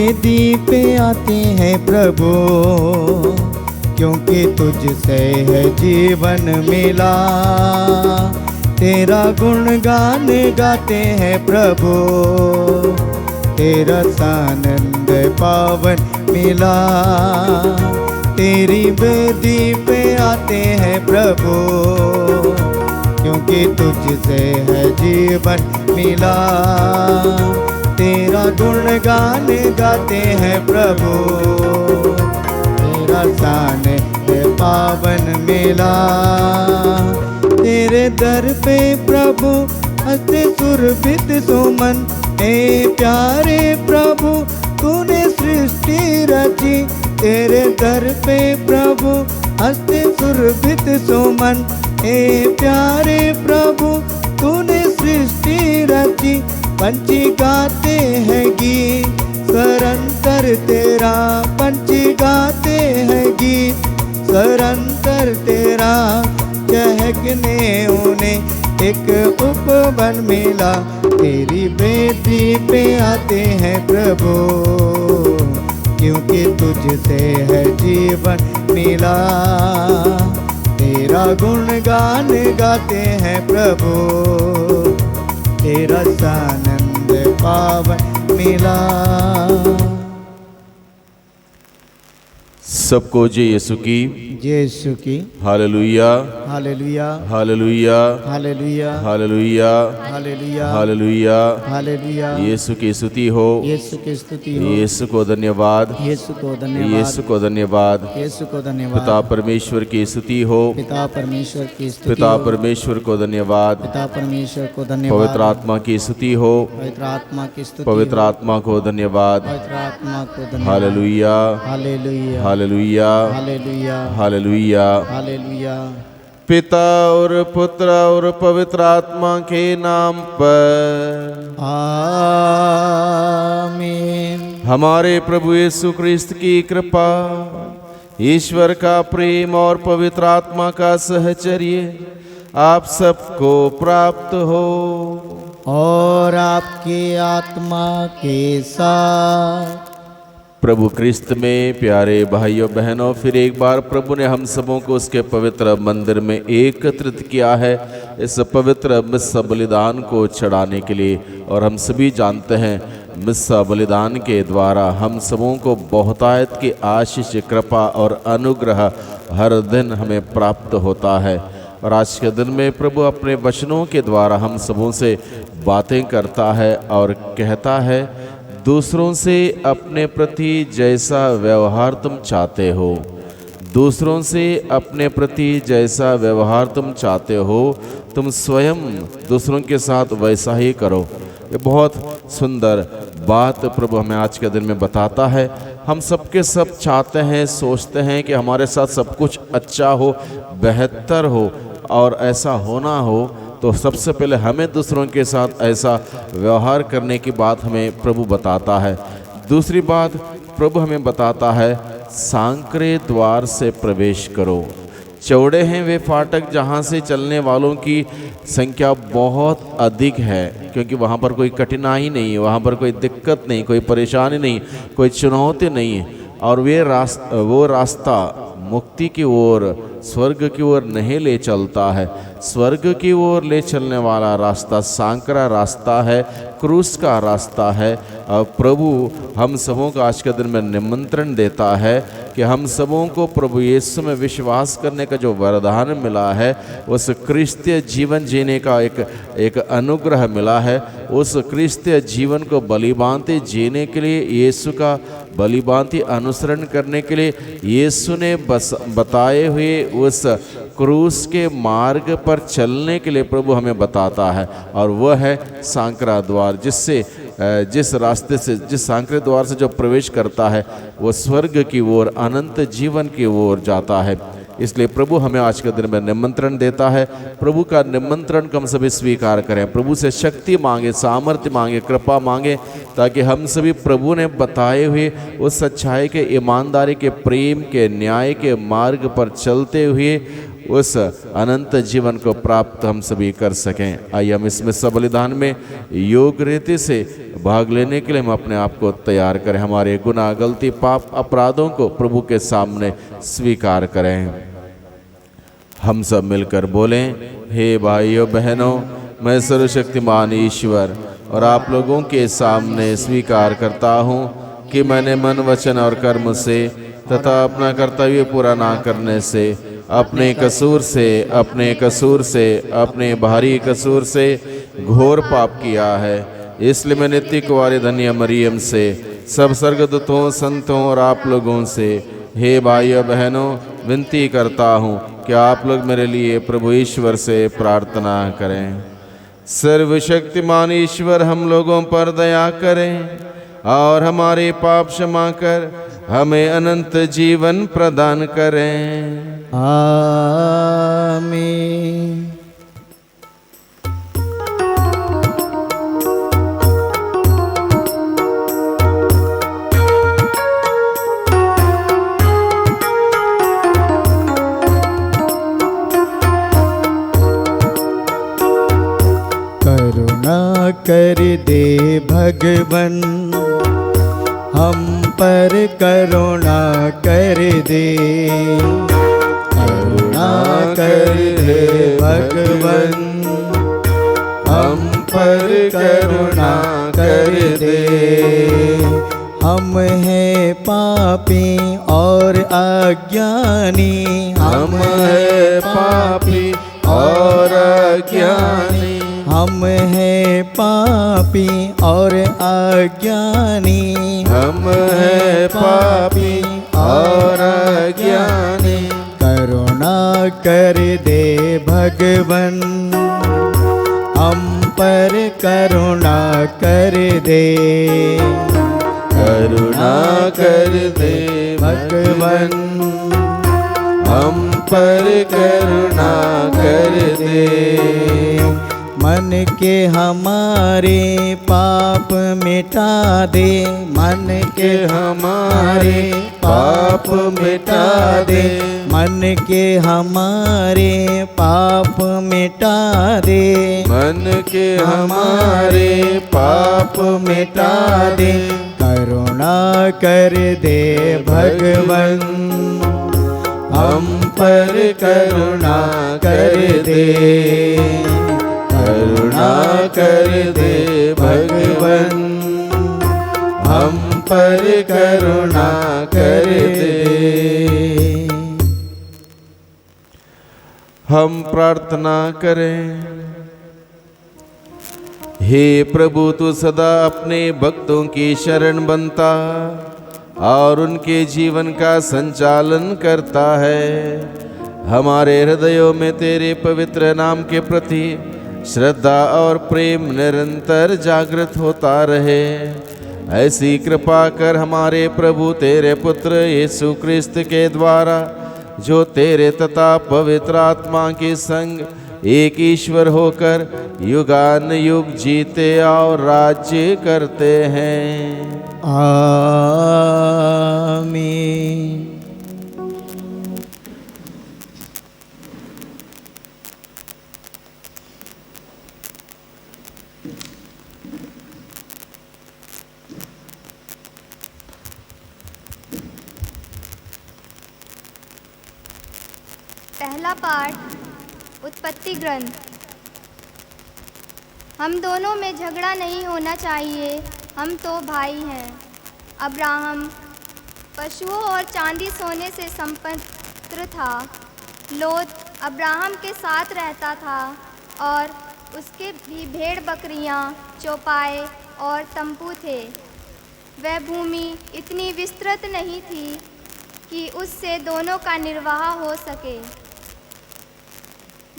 वेदी पे आते हैं प्रभु, क्योंकि तुझसे है जीवन मिला। तेरा गुणगान गाते हैं प्रभु, तेरा सानंद पावन मिला। तेरी वेदी पे आते हैं प्रभु, क्योंकि तुझसे है जीवन मिला। तेरा गुणगान गाते हैं प्रभु, तेरा सानंद पावन मिला। तेरे दर पे प्रभु हंसते सुरभित सुमन, ए प्यारे प्रभु तूने सृष्टि रची। तेरे दर पे प्रभु हंसते सुरभित सुमन, ए प्यारे प्रभु तूने सृष्टि रची। पंछी गाते हैं गीत सरंतर तेरा, पंछी गाते हैं गीत सरंतर तेरा। चहकने उन्हें एक उपवन मिला। तेरी वेदी पे आते हैं प्रभु, क्योंकि तुझसे है जीवन मिला। तेरा गुणगान गाते हैं प्रभु, तेरा सानंद पावन मिला। सबको जय यीशु की, जय यीशु की। Hallelujah, hallelujah, hallelujah, hallelujah, hallelujah, hallelujah, hallelujah. Hallelujah. यीशु की स्तुति हो, यीशु की स्तुति हो। यीशु को धन्यवाद, यीशु को धन्यवाद, यीशु को धन्यवाद। यीशु को धन्यवाद। पिता परमेश्वर की स्तुति हो, पिता परमेश्वर की स्तुति पिता हो। परमेश्वर को धन्यवाद। पिता परमेश्वर को धन्यवाद। पवित्र आत्मा की स्तुति हो, पवित्र आत्मा की स्तुति पवित्र हो। आत्मा को धन्यवाद। पवित्र आत्मा को धन्यवाद। Hallelujah, hallelujah, hallelujah, hallelujah, hallelujah. Hallelujah. पिता और पुत्र और पवित्र आत्मा के नाम पर आमीन। हमारे प्रभु यीशु क्रिस्त की कृपा, ईश्वर का प्रेम और पवित्र आत्मा का सहचर्य आप सबको प्राप्त हो और आपकी आत्मा के साथ। प्रभु क्रिस्त में प्यारे भाइयों बहनों, फिर एक बार प्रभु ने हम सबों को उसके पवित्र मंदिर में एकत्रित किया है इस पवित्र मिस्सा बलिदान को चढ़ाने के लिए। और हम सभी जानते हैं मिस्सा बलिदान के द्वारा हम सबों को बहुतायत की आशीष, कृपा और अनुग्रह हर दिन हमें प्राप्त होता है। और आज के दिन में प्रभु अपने वचनों के द्वारा हम सबों से बातें करता है और कहता है, दूसरों से अपने प्रति जैसा व्यवहार तुम चाहते हो, दूसरों से अपने प्रति जैसा व्यवहार तुम चाहते हो, तुम स्वयं दूसरों के साथ वैसा ही करो। ये बहुत सुंदर बात प्रभु हमें आज के दिन में बताता है। हम सबके सब चाहते हैं, सोचते हैं कि हमारे साथ सब कुछ अच्छा हो, बेहतर हो, और ऐसा होना हो तो सबसे पहले हमें दूसरों के साथ ऐसा व्यवहार करने की बात हमें प्रभु बताता है। दूसरी बात प्रभु हमें बताता है, सांकरे द्वार से प्रवेश करो। चौड़े हैं वे फाटक जहाँ से चलने वालों की संख्या बहुत अधिक है, क्योंकि वहाँ पर कोई कठिनाई नहीं है, वहाँ पर कोई दिक्कत नहीं, कोई परेशानी नहीं, कोई चुनौती नहीं है। और वो रास्ता मुक्ति की ओर, स्वर्ग की ओर नहीं ले चलता है। स्वर्ग की ओर ले चलने वाला रास्ता सांकरा रास्ता है, क्रूस का रास्ता है। और प्रभु हम सबों को आज के दिन में निमंत्रण देता है कि हम सबों को प्रभु यीशु में विश्वास करने का जो वरदान मिला है, उस क्रिस्तीय जीवन जीने का एक अनुग्रह मिला है। उस क्रिस्तीय जीवन को बलिभांति जीने के लिए, यीशु का बलिभांति अनुसरण करने के लिए यीशु ने बताए हुए उस क्रूस के मार्ग पर चलने के लिए प्रभु हमें बताता है। और वह है सांकरा द्वार, जिस रास्ते से, जिस सांकरे द्वार से जो प्रवेश करता है वो स्वर्ग की ओर, अनंत जीवन की ओर जाता है। इसलिए प्रभु हमें आज के दिन में निमंत्रण देता है। प्रभु का निमंत्रण को हम सभी स्वीकार करें, प्रभु से शक्ति मांगे, सामर्थ्य मांगे, कृपा मांगे, ताकि हम सभी प्रभु ने बताए हुए उस सच्चाई के, ईमानदारी के, प्रेम के, न्याय के मार्ग पर चलते हुए उस अनंत जीवन को प्राप्त हम सभी कर सकें। आइए हम इसमें सब बलिदान में योग रीति से भाग लेने के लिए हम अपने आप को तैयार करें। हमारे गुनाह, गलती, पाप, अपराधों को प्रभु के सामने स्वीकार करें। हम सब मिलकर बोलें, हे भाइयों बहनों, मैं सर्वशक्तिमान ईश्वर और आप लोगों के सामने स्वीकार करता हूँ कि मैंने मन, वचन और कर्म से तथा अपना कर्तव्य पूरा ना करने से अपने कसूर से अपने भारी कसूर से घोर पाप किया है। इसलिए मैं नित्य कुंवारी धन्य मरियम से, सब स्वर्गदूतों, संतों और आप लोगों से, हे भाइयों बहनों, विनती करता हूँ कि आप लोग मेरे लिए प्रभु ईश्वर से प्रार्थना करें। सर्वशक्तिमान ईश्वर हम लोगों पर दया करें और हमारे पाप क्षमा कर हमें अनंत जीवन प्रदान करें। आमीन। करुणा कर दे भगवन, हम पर करुणा कर दे। करुणा कर दे भगवन, हम पर करुणा कर दे। हम हैं पापी और अज्ञानी, हम हैं पापी और अज्ञानी, हम हैं पापी और अज्ञानी, हम हैं पापी और अज्ञानी। करुणा कर दे भगवन, हम पर करुणा कर दे। करुणा कर दे भगवन, हम पर करुणा कर दे। मन के हमारे पाप मिटा दे, मन के हमारे पाप मिटा दे। मन के हमारे पाप मिटा दे, मन के हमारे पाप मिटा दे। करुणा कर दे भगवन, हम पर करुणा कर दे। करुणा कर दे भगवन, हम पर करुणा कर दे। हम प्रार्थना करें। हे प्रभु, तू सदा अपने भक्तों की शरण बनता और उनके जीवन का संचालन करता है। हमारे हृदयों में तेरे पवित्र नाम के प्रति श्रद्धा और प्रेम निरंतर जागृत होता रहे। ऐसी कृपा कर हमारे प्रभु तेरे पुत्र यीशु क्रिस्त के द्वारा, जो तेरे तथा पवित्र आत्मा के संग एक ईश्वर होकर युगान युग जीते और राज्य करते हैं। आमीन। पहला पाठ उत्पत्ति ग्रंथ। हम दोनों में झगड़ा नहीं होना चाहिए, हम तो भाई हैं। अब्राहम पशुओं और चांदी सोने से संपन्न था। लोत अब्राहम के साथ रहता था और उसके भी भेड़ बकरियां, चौपाए और तंबू थे। वह भूमि इतनी विस्तृत नहीं थी कि उससे दोनों का निर्वाह हो सके।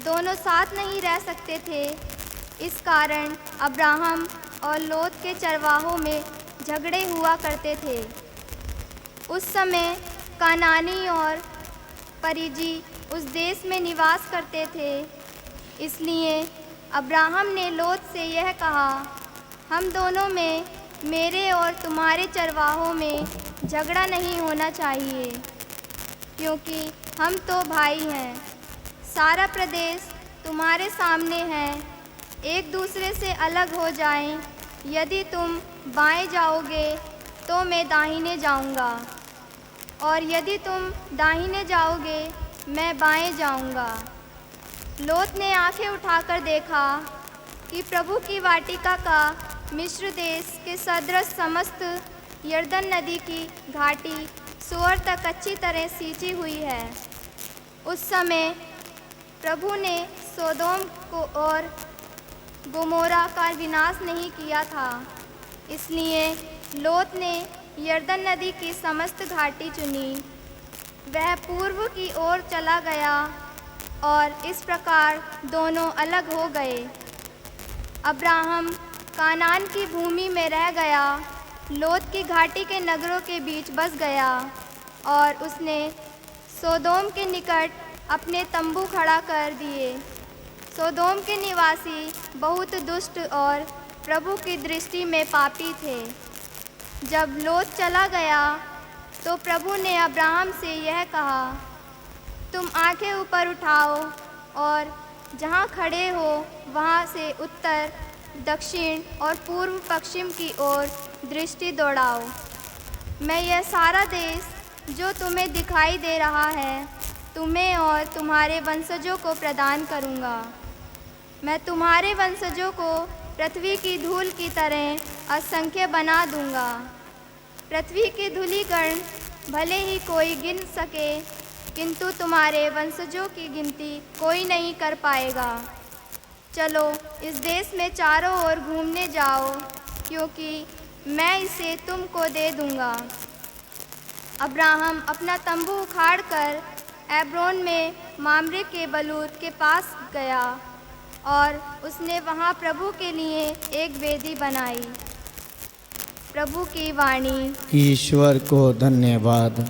दोनों साथ नहीं रह सकते थे। इस कारण अब्राहम और लोत के चरवाहों में झगड़े हुआ करते थे। उस समय कानानी और परिजी उस देश में निवास करते थे। इसलिए अब्राहम ने लोत से यह कहा, हम दोनों में, मेरे और तुम्हारे चरवाहों में झगड़ा नहीं होना चाहिए, क्योंकि हम तो भाई हैं। सारा प्रदेश तुम्हारे सामने है। एक दूसरे से अलग हो जाएं। यदि तुम बाएं जाओगे तो मैं दाहिने जाऊंगा, और यदि तुम दाहिने जाओगे मैं बाएं जाऊंगा। लोत ने आंखें उठाकर देखा कि प्रभु की वाटिका का मिस्र देश के सदृश समस्त यरदन नदी की घाटी सुअर तक अच्छी तरह सींची हुई है। उस समय प्रभु ने सोदोम को और गोमोरा का विनाश नहीं किया था, इसलिए लोत ने यरदन नदी की समस्त घाटी चुनी। वह पूर्व की ओर चला गया और इस प्रकार दोनों अलग हो गए। अब्राहम कानान की भूमि में रह गया, लोत की घाटी के नगरों के बीच बस गया, और उसने सोदोम के निकट अपने तंबू खड़ा कर दिए। सोदोम के निवासी बहुत दुष्ट और प्रभु की दृष्टि में पापी थे। जब लोत चला गया तो प्रभु ने अब्राहम से यह कहा, तुम आंखें ऊपर उठाओ और जहाँ खड़े हो वहाँ से उत्तर, दक्षिण और पूर्व पश्चिम की ओर दृष्टि दौड़ाओ। मैं यह सारा देश जो तुम्हें दिखाई दे रहा है तुम्हें और तुम्हारे वंशजों को प्रदान करूँगा। मैं तुम्हारे वंशजों को पृथ्वी की धूल की तरह असंख्य बना दूंगा। पृथ्वी के धूलिकण भले ही कोई गिन सके, किंतु तुम्हारे वंशजों की गिनती कोई नहीं कर पाएगा। चलो इस देश में चारों ओर घूमने जाओ, क्योंकि मैं इसे तुमको दे दूंगा। अब्राहम अपना तंबू उखाड़कर एब्रोन में मामरे के बलूत के पास गया और उसने वहाँ प्रभु के लिए एक वेदी बनाई। प्रभु की वाणी। ईश्वर को धन्यवाद।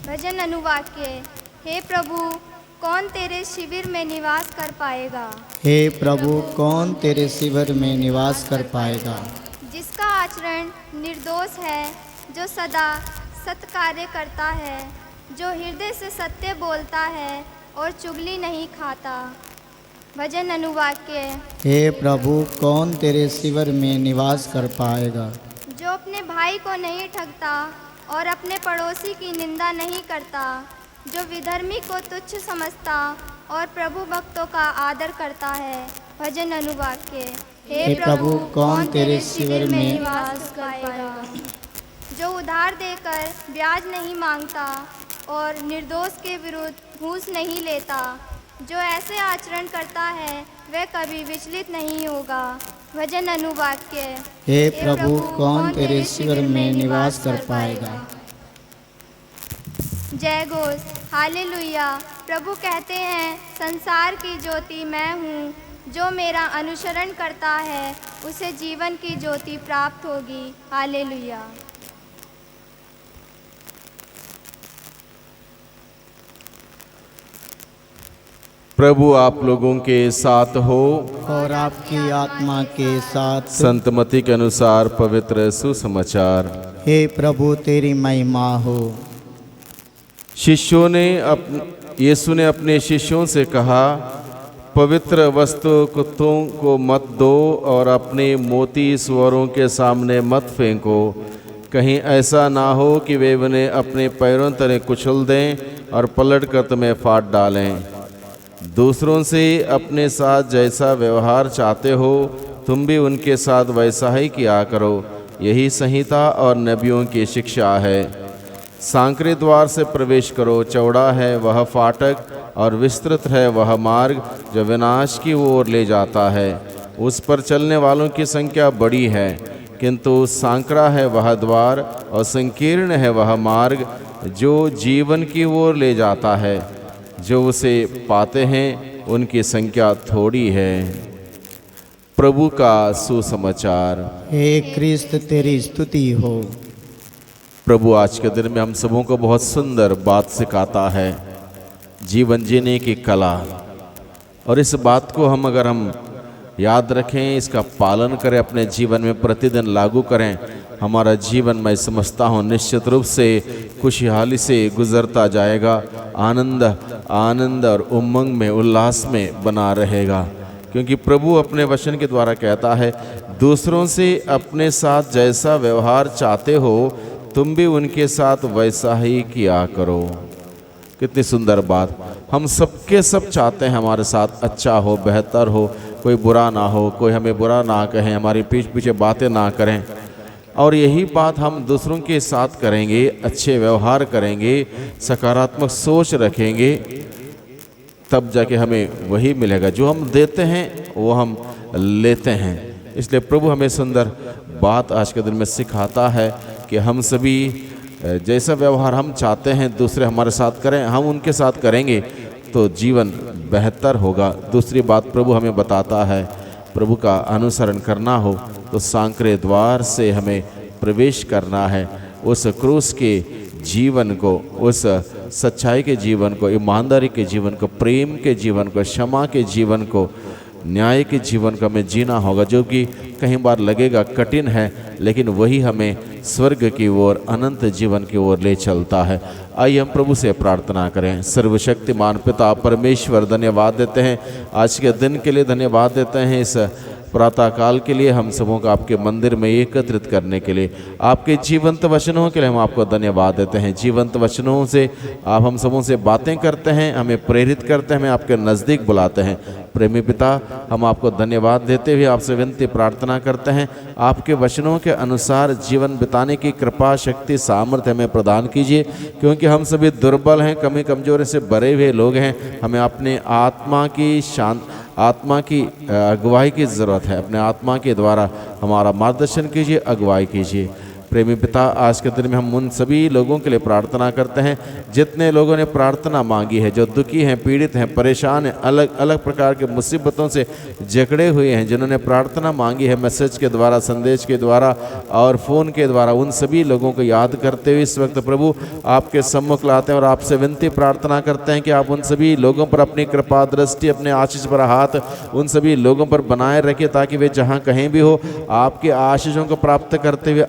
भजन अनुवाक्य। हे प्रभु, कौन तेरे शिविर में निवास कर पाएगा? हे प्रभु, कौन तेरे शिविर में निवास कर पाएगा? जिसका आचरण निर्दोष है, जो सदा सत्कार्य करता है, जो हृदय से सत्य बोलता है और चुगली नहीं खाता। भजन अनुवाक्य। हे प्रभु, कौन तेरे शिविर में निवास कर पाएगा? जो अपने भाई को नहीं ठगता और अपने पड़ोसी की निंदा नहीं करता, जो विधर्मी को तुच्छ समझता और प्रभु भक्तों का आदर करता है। भजन अनुवाक्य। हे प्रभु, कौन तेरे शिविर में निवास कर पाएगा? जो उधार देकर ब्याज नहीं मांगता और निर्दोष के विरुद्ध घूस नहीं लेता, जो ऐसे आचरण करता है वह कभी विचलित नहीं होगा। भजन अनुवाक्य। हे प्रभु, कौन तेरे शिविर में निवास कर पाएगा? जय घोष। हालेलुया। प्रभु कहते हैं, संसार की ज्योति मैं हूँ, जो मेरा अनुसरण करता है उसे जीवन की ज्योति प्राप्त होगी। हालेलुया। प्रभु आप लोगों के साथ हो और आपकी आत्मा के साथ। संत मत्ती के अनुसार पवित्र सुसमाचार। हे प्रभु, तेरी महिमा हो। यीशु ने अपने शिष्यों से कहा, पवित्र वस्तु कुत्तों को मत दो और अपने मोती सुअरों के सामने मत फेंको, कहीं ऐसा ना हो कि वे उन्हें अपने पैरों तले कुचल दें और पलट कर तुम्हें फाड़ डालें। दूसरों से अपने साथ जैसा व्यवहार चाहते हो तुम भी उनके साथ वैसा ही किया करो। यही संहिता और नबियों की शिक्षा है। सांकरे द्वार से प्रवेश करो, चौड़ा है वह फाटक और विस्तृत है वह मार्ग जो विनाश की ओर ले जाता है। उस पर चलने वालों की संख्या बड़ी है, किंतु सांकरा है वह द्वार और संकीर्ण है वह मार्ग जो जीवन की ओर ले जाता है। जो उसे पाते हैं उनकी संख्या थोड़ी है। प्रभु का सुसमाचार। हे क्रिस्त, तेरी स्तुति हो। प्रभु आज के दिन में हम सबों को बहुत सुंदर बात सिखाता है, जीवन जीने की कला। और इस बात को अगर हम याद रखें, इसका पालन करें, अपने जीवन में प्रतिदिन लागू करें, हमारा जीवन मैं समझता हूँ निश्चित रूप से खुशहाली से गुजरता जाएगा, आनंद और उमंग में, उल्लास में बना रहेगा। क्योंकि प्रभु अपने वचन के द्वारा कहता है, दूसरों से अपने साथ जैसा व्यवहार चाहते हो तुम भी उनके साथ वैसा ही किया करो। कितनी सुंदर बात। हम सबके सब चाहते हैं हमारे साथ अच्छा हो, बेहतर हो, कोई बुरा ना हो, कोई हमें बुरा ना कहे, हमारी पीठ पीछे बातें ना करें। और यही बात हम दूसरों के साथ करेंगे, अच्छे व्यवहार करेंगे, सकारात्मक सोच रखेंगे, तब जाके हमें वही मिलेगा। जो हम देते हैं वो हम लेते हैं। इसलिए प्रभु हमें सुंदर बात आज के दिन में सिखाता है कि हम सभी जैसा व्यवहार हम चाहते हैं दूसरे हमारे साथ करें, हम उनके साथ करेंगे तो जीवन बेहतर होगा। दूसरी बात प्रभु हमें बताता है, प्रभु का अनुसरण करना हो तो सांकरे द्वार से हमें प्रवेश करना है। उस क्रूस के जीवन को, उस सच्चाई के जीवन को, ईमानदारी के जीवन को, प्रेम के जीवन को, क्षमा के जीवन को, न्याय के जीवन को हमें जीना होगा, जो कि कहीं बार लगेगा कठिन है, लेकिन वही हमें स्वर्ग की ओर, अनंत जीवन की ओर ले चलता है। आइए हम प्रभु से प्रार्थना करें। सर्वशक्तिमान पिता परमेश्वर, धन्यवाद देते हैं आज के दिन के लिए, धन्यवाद देते हैं इस प्रातः काल के लिए, हम सबों को आपके मंदिर में एकत्रित करने के लिए, आपके जीवंत वचनों के लिए हम आपको धन्यवाद देते हैं। जीवंत वचनों से आप हम सबों से बातें करते हैं, हमें प्रेरित करते हैं, हमें आपके नज़दीक बुलाते हैं। प्रेमी पिता, हम आपको धन्यवाद देते हुए आपसे विनती प्रार्थना करते हैं, आपके वचनों के अनुसार जीवन बिताने की कृपा, शक्ति, सामर्थ्य हमें प्रदान कीजिए। क्योंकि हम सभी दुर्बल हैं, कमी कमजोरी से भरे हुए लोग हैं, हमें अपने आत्मा की अगुवाई की ज़रूरत है। अपने आत्मा के द्वारा हमारा मार्गदर्शन कीजिए, अगुवाई कीजिए। प्रेमी पिता, आज के दिन में हम उन सभी लोगों के लिए प्रार्थना करते हैं जितने लोगों ने प्रार्थना मांगी है, जो दुखी हैं, पीड़ित हैं, परेशान हैं, अलग अलग प्रकार के मुसीबतों से जकड़े हुए हैं, जिन्होंने प्रार्थना मांगी है मैसेज के द्वारा, संदेश के द्वारा और फ़ोन के द्वारा, उन सभी लोगों को याद करते हुए इस वक्त प्रभु आपके सम्मुख लाते हैं और आपसे विनती प्रार्थना करते हैं कि आप उन सभी लोगों पर अपनी कृपा दृष्टि, अपने आशीष पर हाथ उन सभी लोगों पर बनाए रखें, ताकि वे जहाँ कहीं भी हो आपके आशीषों को प्राप्त करते हुए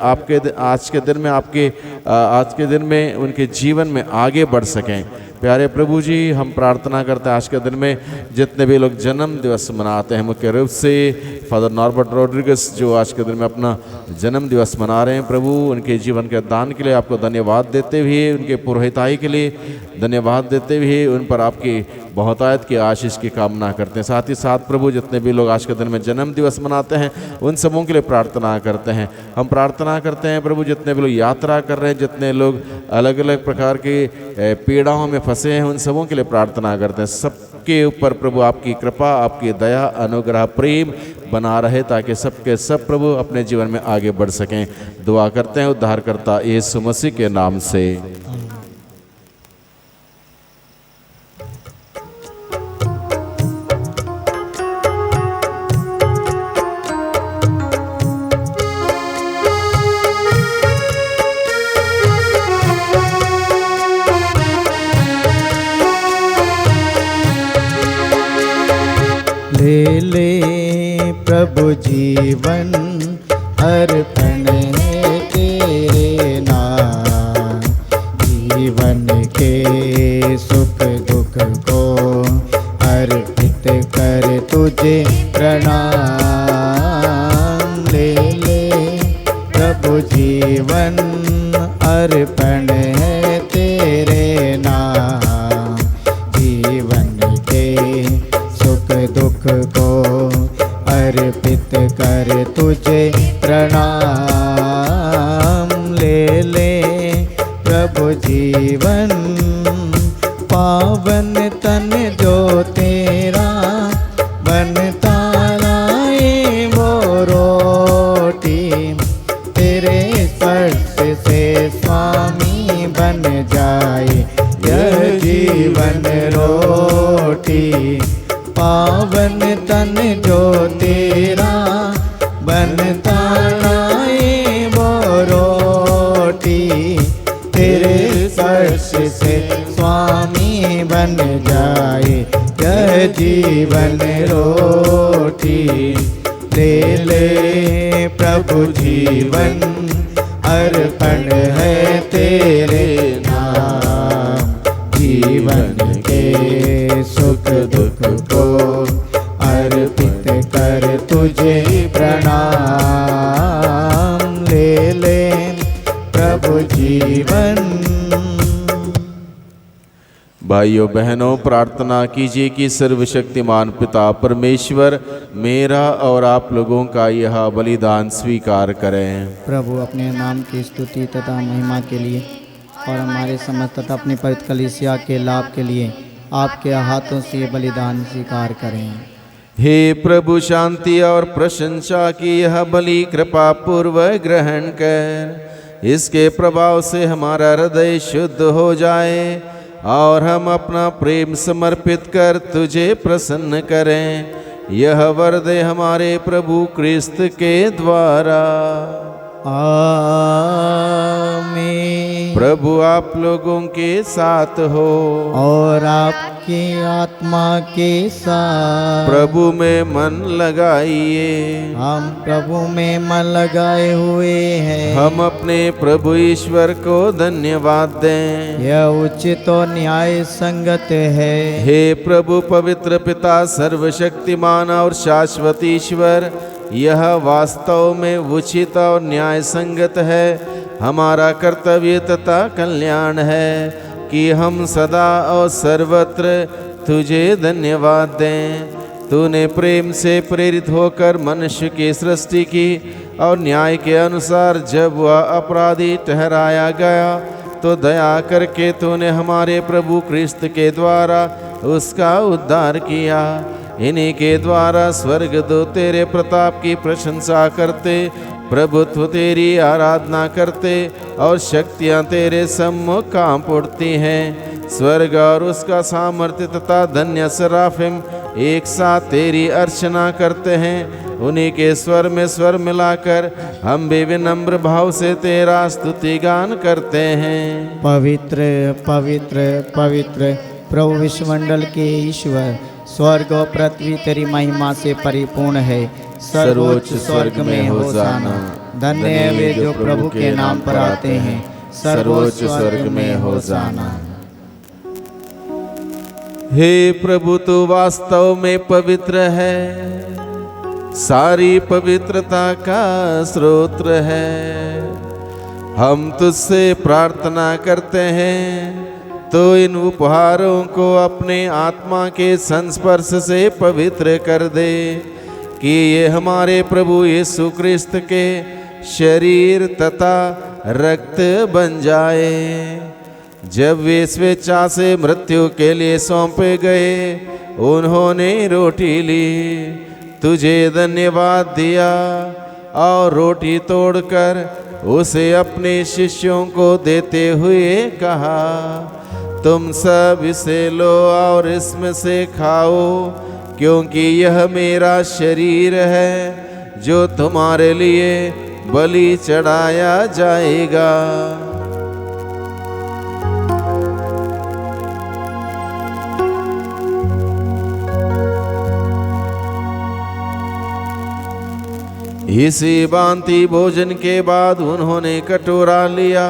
आज के दिन में उनके जीवन में आगे बढ़ सकें। प्यारे प्रभु जी, हम प्रार्थना करते हैं आज के दिन में जितने भी लोग जन्म दिवस मनाते हैं, मुख्य रूप से फादर नॉर्बर्ट रोड्रिगस जो आज के दिन में अपना जन्म दिवस मना रहे हैं, प्रभु उनके जीवन के दान के लिए आपको धन्यवाद देते हुए, उनके पुरोहिताई के लिए धन्यवाद देते हुए उन पर आपकी बहुतायत की आशीष की कामना करते हैं। साथ ही साथ प्रभु जितने भी लोग आज के दिन में जन्म दिवस मनाते हैं उन सबों के लिए प्रार्थना करते हैं। हम प्रार्थना करते हैं प्रभु जितने भी लोग यात्रा कर रहे हैं, जितने लोग अलग अलग प्रकार के पीड़ाओं में फंसे हैं, उन सबों के लिए प्रार्थना करते हैं। सबके ऊपर प्रभु आपकी कृपा, आपकी दया, अनुग्रह, प्रेम बना रहे, ताकि सबके सब प्रभु अपने जीवन में आगे बढ़ सकें। दुआ करते हैं उद्धारकर्ता यीशु मसीह के नाम से। ले ले प्रभु जीवन अर्पण है तेरे नाम, जीवन के सुख दुख को अर्पित कर तुझे प्रणाम। ले ले प्रभु जीवन अर्पण है तेरे नाम, जीवन के सुख दुख को अर्पित कर तुझे प्रणाम। ले ले प्रभु जीवन पावन तन जो तेरा बनता लाए वो रोटी, तेरे स्पर्श से स्वामी बन जाए यह जीवन रोटी। पावन तन जो तेरा बनता लाए वो रोटी, तेरे स्पर्श से स्वामी बन जाए यह जीवन रोटी। ले ले प्रभु जीवन अर्पण है तेरे नाम, जीवन के सुख दुख को अर्पित कर तुझे प्रणाम। ले ले प्रभु जीवन। भाइयों बहनों, प्रार्थना कीजिए कि सर्वशक्तिमान पिता परमेश्वर मेरा और आप लोगों का यह बलिदान स्वीकार करें। प्रभु अपने नाम की स्तुति तथा महिमा के लिए और हमारे समस्त तथा अपनी पवित्र कलीसिया के लाभ के लिए आपके हाथों से ये बलिदान स्वीकार करें। हे प्रभु, शांति और प्रशंसा की यह बलि कृपा पूर्वक ग्रहण कर, इसके प्रभाव से हमारा हृदय शुद्ध हो जाए और हम अपना प्रेम समर्पित कर तुझे प्रसन्न करें। यह वर दे हमारे प्रभु क्रिस्त के द्वारा। आमीन। प्रभु आप लोगों के साथ हो और आपकी आत्मा के साथ। प्रभु में मन लगाइए। हम प्रभु में मन लगाए हुए हैं। हम अपने प्रभु ईश्वर को धन्यवाद दें। यह उचित और न्याय संगत है। हे प्रभु पवित्र पिता सर्वशक्तिमान और शाश्वत ईश्वर, यह वास्तव में उचित और न्याय संगत है, हमारा कर्तव्य तथा कल्याण है कि हम सदा और सर्वत्र तुझे धन्यवाद दें। तूने प्रेम से प्रेरित होकर मनुष्य की सृष्टि की और न्याय के अनुसार जब वह अपराधी ठहराया गया तो दया करके तूने हमारे प्रभु क्रिस्त के द्वारा उसका उद्धार किया। इन्हीं के द्वारा स्वर्गदूत तेरे प्रताप की प्रशंसा करते, प्रभुत्व तेरी आराधना करते और शक्तियाँ तेरे सम्मुख कांप उठती हैं। स्वर्ग और उसका सामर्थ्य तथा धन्य सराफिम एक साथ तेरी अर्चना करते हैं। उन्हीं के स्वर में स्वर मिलाकर हम भी विनम्र भाव से तेरा स्तुति गान करते हैं। पवित्र पवित्र पवित्र प्रभु विश्वमंडल के ईश्वर, स्वर्ग और पृथ्वी तेरी महिमा से परिपूर्ण है। सर्वोच्च स्वर्ग में होशाना। धन्य है वे जो प्रभु के नाम पर आते हैं। सर्वोच्च स्वर्ग में होशाना। हे प्रभु, तू वास्तव में पवित्र है, सारी पवित्रता का स्रोत है। हम तुझसे प्रार्थना करते हैं तो इन उपहारों को अपने आत्मा के संस्पर्श से पवित्र कर दे कि ये हमारे प्रभु यीशु क्रिस्त के शरीर तथा रक्त बन जाए। जब वे स्वेच्छा से मृत्यु के लिए सौंपे गए, उन्होंने रोटी ली, तुझे धन्यवाद दिया और रोटी तोड़कर उसे अपने शिष्यों को देते हुए कहा, तुम सब इसे लो और इसमें से खाओ, क्योंकि यह मेरा शरीर है जो तुम्हारे लिए बलि चढ़ाया जाएगा। इसी भांति भोजन के बाद उन्होंने कटोरा लिया,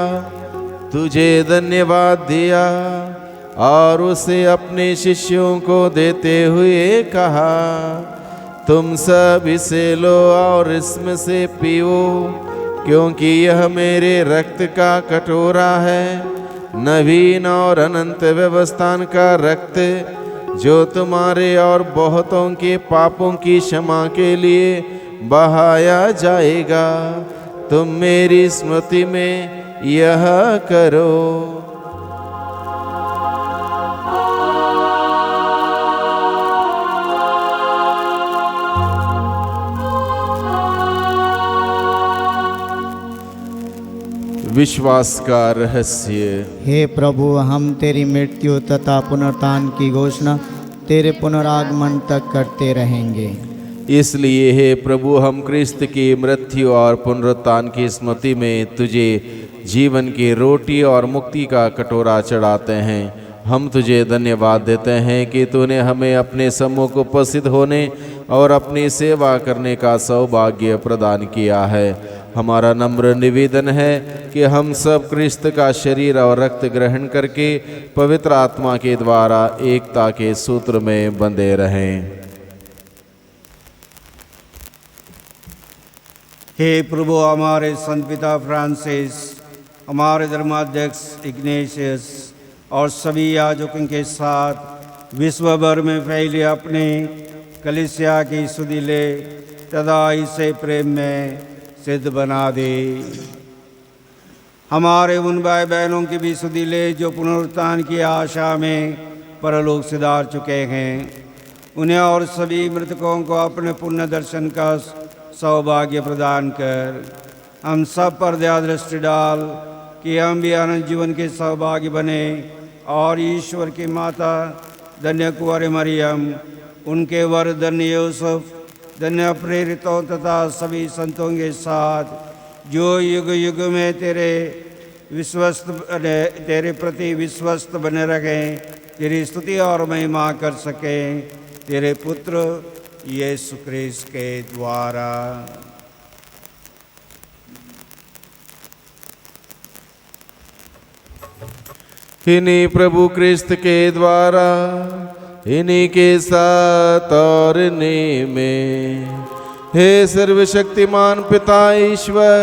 तुझे धन्यवाद दिया और उसे अपने शिष्यों को देते हुए कहा, तुम सब इसे लो और इसमें से पियो, क्योंकि यह मेरे रक्त का कटोरा है, नवीन और अनंत व्यवस्थान का रक्त, जो तुम्हारे और बहुतों के पापों की क्षमा के लिए बहाया जाएगा। तुम मेरी स्मृति में यह करो। विश्वास का रहस्य। हे प्रभु, हम तेरी मृत्यु तथा पुनरुत्थान की घोषणा तेरे पुनरागमन तक करते रहेंगे। इसलिए हे प्रभु, हम क्रिस्त की मृत्यु और पुनरुत्थान की स्मृति में तुझे जीवन की रोटी और मुक्ति का कटोरा चढ़ाते हैं। हम तुझे धन्यवाद देते हैं कि तूने हमें अपने सम्मुख उपस्थित होने और अपनी सेवा करने का सौभाग्य प्रदान किया है। हमारा नम्र निवेदन है कि हम सब क्रिस्त का शरीर और रक्त ग्रहण करके पवित्र आत्मा के द्वारा एकता के सूत्र में बंधे रहें। हे प्रभु, हमारे संत पिता फ्रांसिस, हमारे धर्माध्यक्ष इग्नेशियस और सभी याजकों के साथ विश्व भर में फैले अपने कलीसिया की सुधीले तथा इसे प्रेम में सिद्ध बना दे। हमारे उन भाई बहनों की भी सुधीले जो पुनरुत्थान की आशा में परलोक सिधार चुके हैं, उन्हें और सभी मृतकों को अपने पुण्य दर्शन का सौभाग्य प्रदान कर हम सब पर दया दृष्टि डाल कि हम भी अनंत जीवन के सौभाग्य बने और ईश्वर की माता धन्य कुंवारी मरियम, उनके वर धन्य यूसुफ, धन्य प्रेरितों तथा सभी संतों के साथ जो युग युग में तेरे प्रति विश्वस्त बने रहें, तेरी स्तुति और महिमा कर सकें, तेरे पुत्र यीशु क्रिस्त के द्वारा। इन्हीं प्रभु क्रिस्त के द्वारा, इन्हीं के साथ और इन्हीं में, हे सर्वशक्तिमान पिता ईश्वर,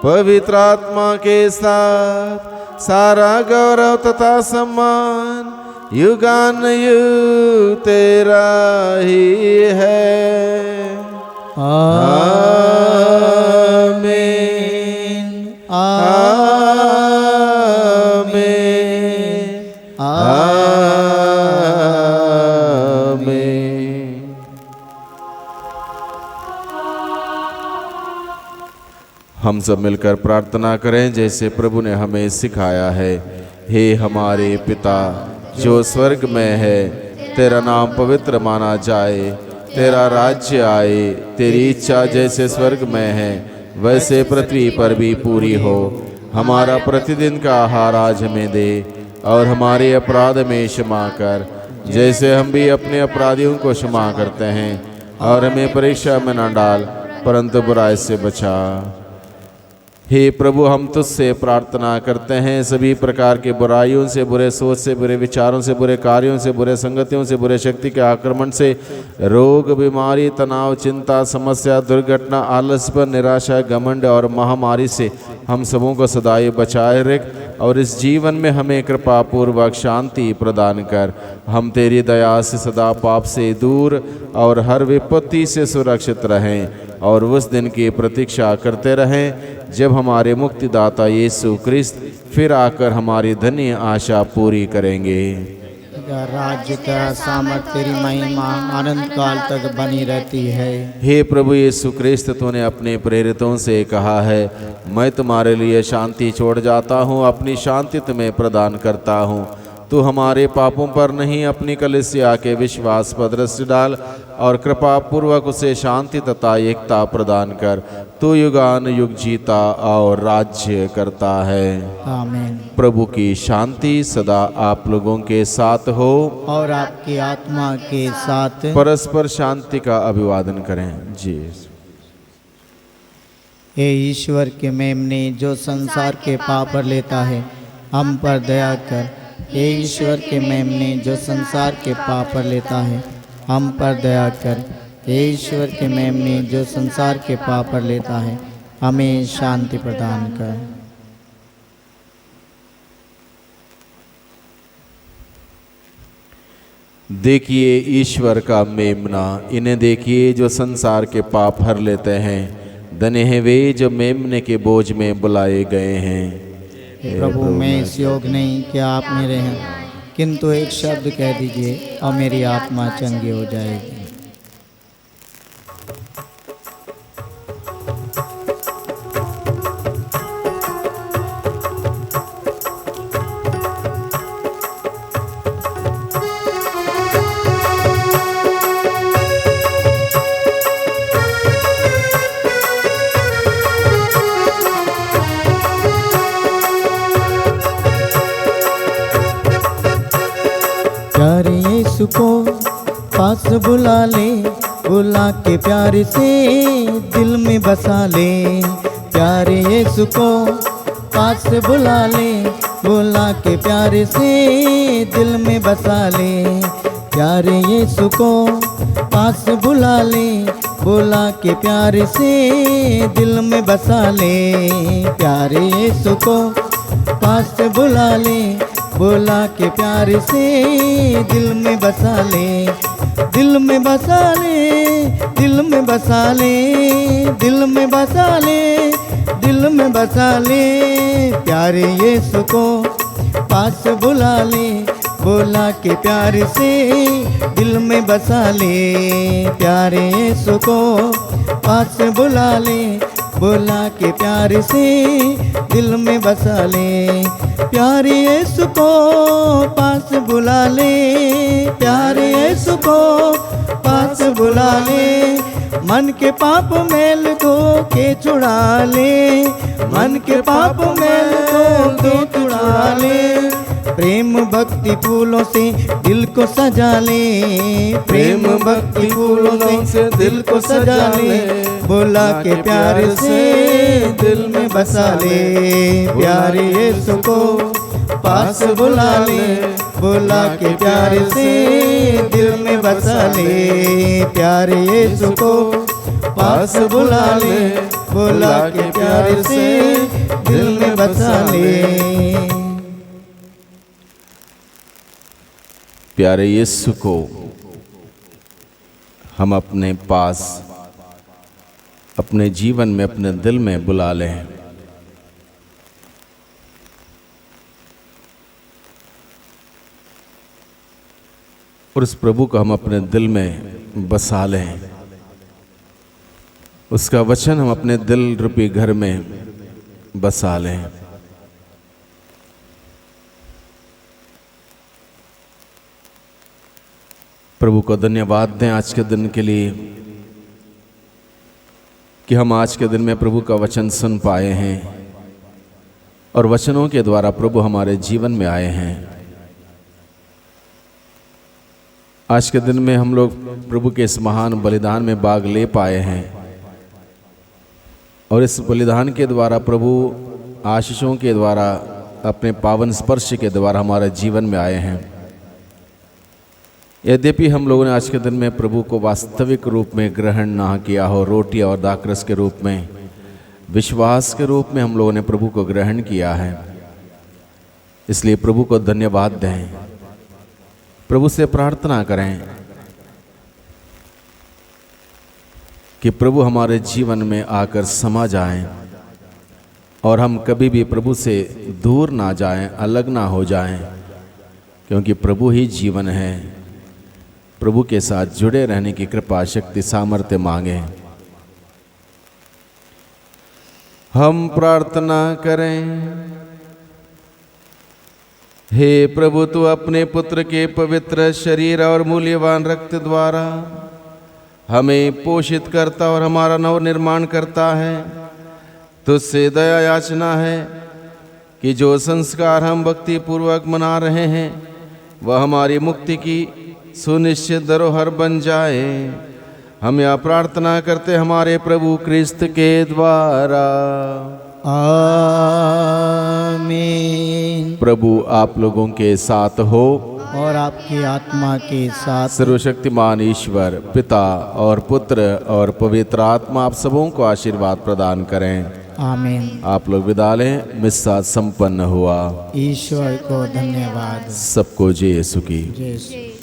पवित्र आत्मा के साथ सारा गौरव तथा सम्मान युगान युग तेरा ही है। आमीन, आमीन, आमीन। हम सब मिलकर प्रार्थना करें जैसे प्रभु ने हमें सिखाया है। हे हमारे पिता जो स्वर्ग में है, तेरा नाम पवित्र माना जाए, तेरा राज्य आए, तेरी इच्छा जैसे स्वर्ग में है वैसे पृथ्वी पर भी पूरी हो। हमारा प्रतिदिन का आहार आज हमें दे और हमारे अपराध में क्षमा कर जैसे हम भी अपने अपराधियों को क्षमा करते हैं, और हमें परीक्षा में न डाल परंतु बुराई से बचा। हे प्रभु, हम तुझसे प्रार्थना करते हैं सभी प्रकार के बुराइयों से, बुरे सोच से, बुरे विचारों से, बुरे कार्यों से, बुरे संगतियों से, बुरे शक्ति के आक्रमण से, रोग, बीमारी, तनाव, चिंता, समस्या, दुर्घटना, आलस्य, निराशा, घमंड और महामारी से हम सबों को सदाई बचाए रख और इस जीवन में हमें कृपा पूर्वक शांति प्रदान कर। हम तेरी दया से सदा पाप से दूर और हर विपत्ति से सुरक्षित रहें और उस दिन की प्रतीक्षा करते रहें जब हमारे मुक्तिदाता यीशु क्रिस्त फिर आकर हमारी धन्य आशा पूरी करेंगे। राज्य तेरा सामर्थ तेरी महिमा अनंत काल तक बनी रहती है। हे प्रभु यीशु क्रिस्त, तूने अपने प्रेरितों से कहा है, मैं तुम्हारे लिए शांति छोड़ जाता हूँ, अपनी शांति तुम्हें प्रदान करता हूँ। तू हमारे पापों पर नहीं अपनी कलीसिया के विश्वास पर दृष्टि डाल और कृपा पूर्वक उसे शांति तथा एकता प्रदान कर। तू युगान युग जीता और राज्य करता है। आमीन। प्रभु की शांति सदा आप लोगों के साथ हो और आपकी आत्मा के साथ। परस्पर शांति का अभिवादन करें। जी। हे ईश्वर के मेमने जो संसार के पाप पर लेता है, हम पर दया कर। हे ईश्वर के मेमने जो संसार के पाप पर लेता है, हम पर दया कर। हे ईश्वर के मेमने जो संसार के पाप पर लेता है, हमें शांति प्रदान कर। देखिए ईश्वर का मेमना, इन्हें देखिए जो संसार के पाप हर लेते हैं। धन्य हैं वे जो मेमने के बोझ में बुलाए गए हैं। प्रभु, मैं इस योग नहीं कि आप मेरे हैं, किंतु एक शब्द कह दीजिए और मेरी आत्मा चंगी हो जाएगी। प्यारे यीशु को पास बुला ले, बुला के प्यार से दिल में बसा ले। प्यारे यीशु को पास बुला ले, बुला के प्यारे से दिल में बसा ले। प्यारे यीशु को पास बुला ले, बुला के प्यारे से दिल में बसा ले। प्यारे यीशु को पास बुला ले, बुला के प्यारे से दिल में बसा ले। दिल में बसा ले, दिल में बसा ले, दिल में बसा ले, दिल में बसा ले। प्यारे यीशु को पास बुला ले, बुला के प्यारे से दिल में बसा ले। प्यारे यीशु को पास बुला ले, बुला के प्यारे से दिल में बसा ले। प्यारे यीशु को पास बुला ले, प्यारे यीशु को पास बुला ले। मन के पाप मैल धो के छुड़ा ले, मन के पाप मैल धो के छुड़ा ले। प्रेम भक्ति फूलों से दिल को सजा ले, प्रेम भक्ति फूलों से दिल को सजा ले। बुला के प्यारे से दिल में बसा ले। प्यारे यीशु को पास बुला ले, बुला के प्यारे से दिल में बसा ले। प्यारे यीशु को पास बुला ले, बुला के प्यारे से दिल में बसा ले। प्यारे यीशु को हम अपने पास, अपने जीवन में, अपने दिल में बुला लें। और उस प्रभु को हम अपने दिल में बसा लें। उसका वचन हम अपने दिल रूपी घर में बसा लें। प्रभु को धन्यवाद दें आज के दिन के लिए कि हम आज के दिन में प्रभु का वचन सुन पाए हैं और वचनों के द्वारा प्रभु हमारे जीवन में आए हैं। आज के दिन में हम लोग प्रभु के इस महान बलिदान में भाग ले पाए हैं और इस बलिदान के द्वारा प्रभु आशीषों के द्वारा, अपने पावन स्पर्श के द्वारा हमारे जीवन में आए हैं। यद्यपि हम लोगों ने आज के दिन में प्रभु को वास्तविक रूप में ग्रहण ना किया हो, रोटी और दाखरस के रूप में, विश्वास के रूप में हम लोगों ने प्रभु को ग्रहण किया है, इसलिए प्रभु को धन्यवाद दें। प्रभु से प्रार्थना करें कि प्रभु हमारे जीवन में आकर समा जाएं और हम कभी भी प्रभु से दूर ना जाएं, अलग ना हो जाएं, क्योंकि प्रभु ही जीवन है। प्रभु के साथ जुड़े रहने की कृपा, शक्ति, सामर्थ्य मांगे। हम प्रार्थना करें। हे प्रभु, तू अपने पुत्र के पवित्र शरीर और मूल्यवान रक्त द्वारा हमें पोषित करता और हमारा नव निर्माण करता है। तुझसे दया याचना है कि जो संस्कार हम भक्ति पूर्वक मना रहे हैं वह हमारी मुक्ति की सुनिश्चित धरोहर बन जाए। हम यह प्रार्थना करते हमारे प्रभु क्रिस्त के द्वारा। आमीन। प्रभु आप लोगों के साथ हो और आपकी आत्मा के साथ। सर्वशक्तिमान ईश्वर पिता और पुत्र और पवित्र आत्मा आप सबों को आशीर्वाद प्रदान करें। आमीन। आप लोग विदा लें। मिस्सा संपन्न हुआ। ईश्वर को धन्यवाद। सबको जय यीशु की। जय यीशु।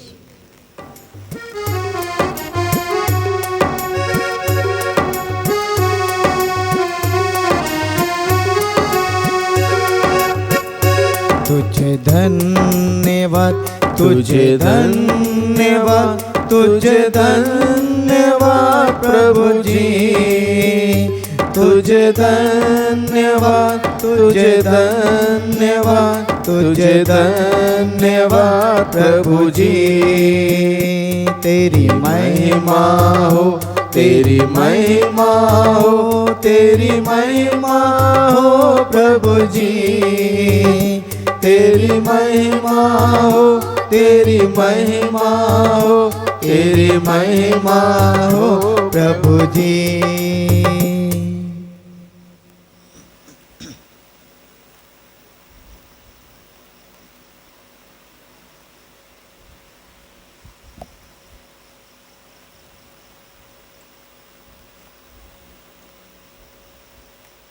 तुझे धन्यवाद, तुझे धन्यवाद, तुझे धन्यवाद प्रभु जी। तुझे धन्यवाद, तुझे धन्यवाद, तुझे धन्यवाद प्रभु जी। तेरी महिमा हो, तेरी महिमा हो, तेरी महिमा हो प्रभु जी। तेरी महिमा हो, तेरी महिमा हो, तेरी महिमा हो प्रभु जी।